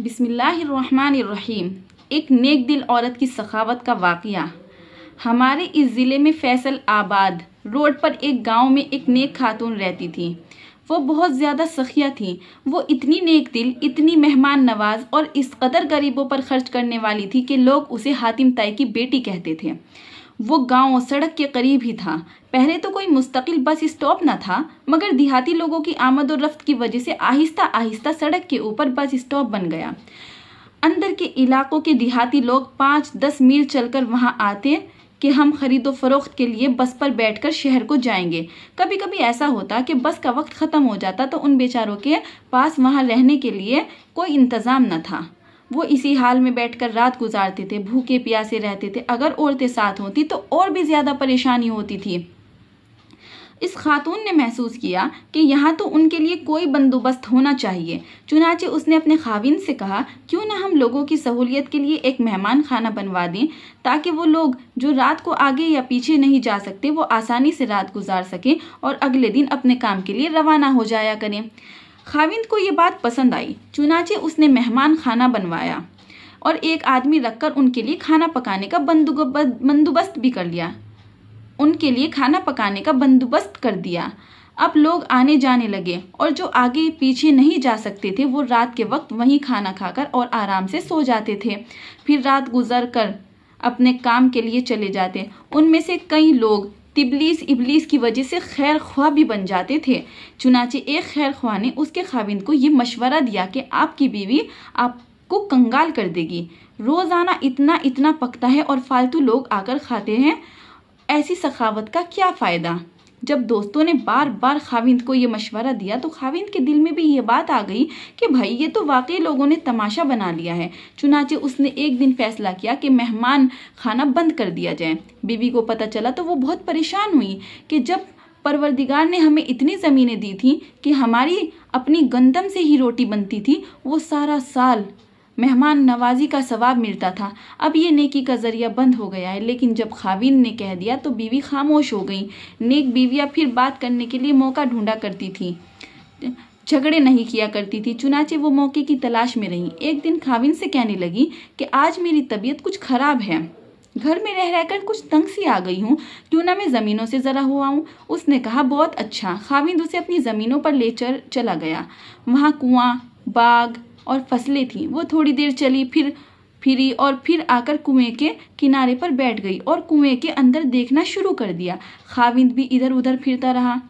बिस्मिल्लाहिर्रहमानिर्रहीम। एक नेक दिल औरत की सखावत का वाक़या। हमारे इस ज़िले में फैसल आबाद रोड पर एक गांव में एक नेक खातून रहती थी। वो बहुत ज़्यादा सखिया थी। वो इतनी नेक दिल, इतनी मेहमान नवाज और इस कदर गरीबों पर खर्च करने वाली थी कि लोग उसे हातिम ताई की बेटी कहते थे। वो गांव सड़क के करीब ही था। पहले तो कोई मुस्तकिल बस स्टॉप न था, मगर देहाती लोगों की आमद और रफ्त की वजह से आहिस्ता आहिस्ता सड़क के ऊपर बस स्टॉप बन गया। अंदर के इलाकों के देहाती लोग 5-10 मील चलकर वहां आते कि हम खरीदो फरोख्त के लिए बस पर बैठकर शहर को जाएंगे। कभी कभी ऐसा होता कि बस का वक्त खत्म हो जाता तो उन बेचारों के पास वहां रहने के लिए कोई इंतजाम न था। वो इसी हाल में बैठकर रात गुजारते थे, भूखे प्यासे रहते थे। अगर औरतें साथ होती तो और भी ज्यादा परेशानी होती थी। इस खातून ने महसूस किया कि यहाँ तो उनके लिए कोई बंदोबस्त होना चाहिए। चुनाचे उसने अपने खाविन से कहा, क्यों ना हम लोगों की सहूलियत के लिए एक मेहमान खाना बनवा दें, ताकि वो लोग जो रात को आगे या पीछे नहीं जा सकते वो आसानी से रात गुजार सकें और अगले दिन अपने काम के लिए रवाना हो जाया करें। खाविंद को ये बात पसंद आई। चुनाचे उसने मेहमान खाना बनवाया और एक आदमी रखकर उनके लिए खाना पकाने का बंदोबस्त भी कर लिया। उनके लिए खाना पकाने का बंदोबस्त कर दिया। अब लोग आने जाने लगे और जो आगे पीछे नहीं जा सकते थे वो रात के वक्त वहीं खाना खाकर और आराम से सो जाते थे। फिर रात गुजर कर अपने काम के लिए चले जाते। उनमें से कई लोग तिबलीस इबलीस की वजह से खैर ख्वाह भी बन जाते थे। चुनाचे एक खैर ख्वाह ने उसके खाविंद को ये मशवरा दिया कि आपकी बीवी आपको कंगाल कर देगी। रोजाना इतना इतना पकता है और फालतू लोग आकर खाते हैं। ऐसी सखावत का क्या फायदा। जब दोस्तों ने बार बार खाविंद को ये मशवरा दिया तो खाविंद के दिल में भी ये बात आ गई कि भाई ये तो वाकई लोगों ने तमाशा बना लिया है। चुनाचे उसने एक दिन फैसला किया कि मेहमान खाना बंद कर दिया जाए। बीवी को पता चला तो वो बहुत परेशान हुई कि जब परवरदिगार ने हमें इतनी ज़मीनें दी थी कि हमारी अपनी गंदम से ही रोटी बनती थी, वो सारा साल मेहमान नवाजी का सवाब मिलता था, अब ये नेकी का जरिया बंद हो गया है। लेकिन जब खाविन ने कह दिया तो बीवी खामोश हो गई। नेक बीवियां फिर बात करने के लिए मौका ढूंढा करती थी, झगड़े नहीं किया करती थी। चुनाचे वो मौके की तलाश में रही। एक दिन खाविन से कहने लगी कि आज मेरी तबीयत कुछ खराब है, घर में रह रहकर कुछ तंग सी आ गई हूँ, क्यों ना मैं ज़मीनों से ज़रा हो आऊँ। उसने कहा, बहुत अच्छा। खाविंद उसे अपनी ज़मीनों पर ले चला गया। वहाँ कुआं, बाग और फसलें थी। वो थोड़ी देर चली, फिरी और फिर आकर कुएं के किनारे पर बैठ गई और कुएं के अंदर देखना शुरू कर दिया। खाविंद भी इधर उधर फिरता रहा।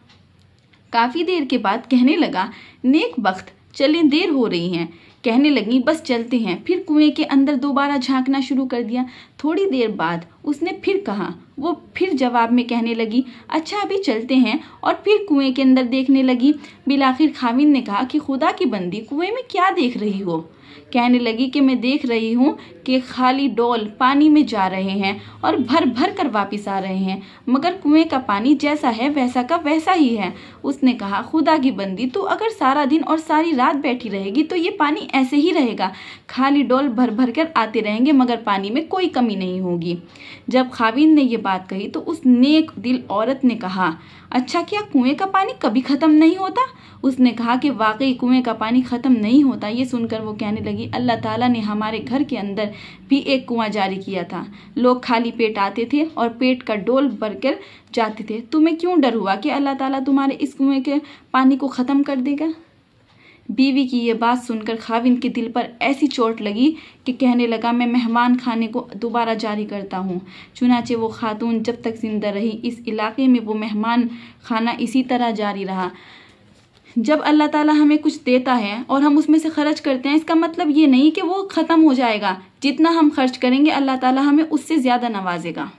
काफी देर के बाद कहने लगा, नेक बख्त, चलें, देर हो रही है। कहने लगी, बस चलते हैं। फिर कुएं के अंदर दोबारा झांकना शुरू कर दिया। थोड़ी देर बाद उसने फिर कहा। वो फिर जवाब में कहने लगी, अच्छा अभी चलते हैं, और फिर कुएं के अंदर देखने लगी। बिलाखिर खाविन ने कहा कि खुदा की बंदी, कुएं में क्या देख रही हो। कहने लगी कि मैं देख रही हूँ कि खाली डोल पानी में जा रहे हैं और भर भर कर वापिस आ रहे हैं, मगर कुएं का पानी जैसा है वैसा का वैसा ही है। उसने कहा, खुदा की बंदी, तू अगर सारा दिन और सारी रात बैठी रहेगी तो ये पानी ऐसे ही रहेगा। खाली डोल भर भर कर आते रहेंगे मगर पानी में कोई कमी नहीं होगी। जब खाविन ने ये बात कही तो उस नेक दिल औरत ने कहा, अच्छा क्या कुएं का पानी कभी खत्म नहीं होता। उसने कहा कि वाकई कुएं का पानी खत्म नहीं होता। ये सुनकर वो कहने लगी, अल्लाह ताला ने हमारे घर के अंदर भी एक कुआं जारी किया था। लोग खाली पेट आते थे और पेट का डोल भरकर जाते थे। तुम्हें क्यों डर हुआ कि अल्लाह ताला तुम्हारे इस कुएं के पानी को खत्म कर देगा। बीवी की ये बात सुनकर खाविन के दिल पर ऐसी चोट लगी कि कहने लगा, मैं मेहमान खाने को दोबारा जारी करता हूँ। चुनाचे वो खातून जब तक जिंदा रही इस इलाके में वो मेहमान खाना इसी तरह जारी रहा। जब अल्लाह ताला हमें कुछ देता है और हम उसमें से खर्च करते हैं, इसका मतलब ये नहीं कि वो ख़त्म हो जाएगा। जितना हम खर्च करेंगे अल्लाह ताला हमें उससे ज़्यादा नवाजेगा।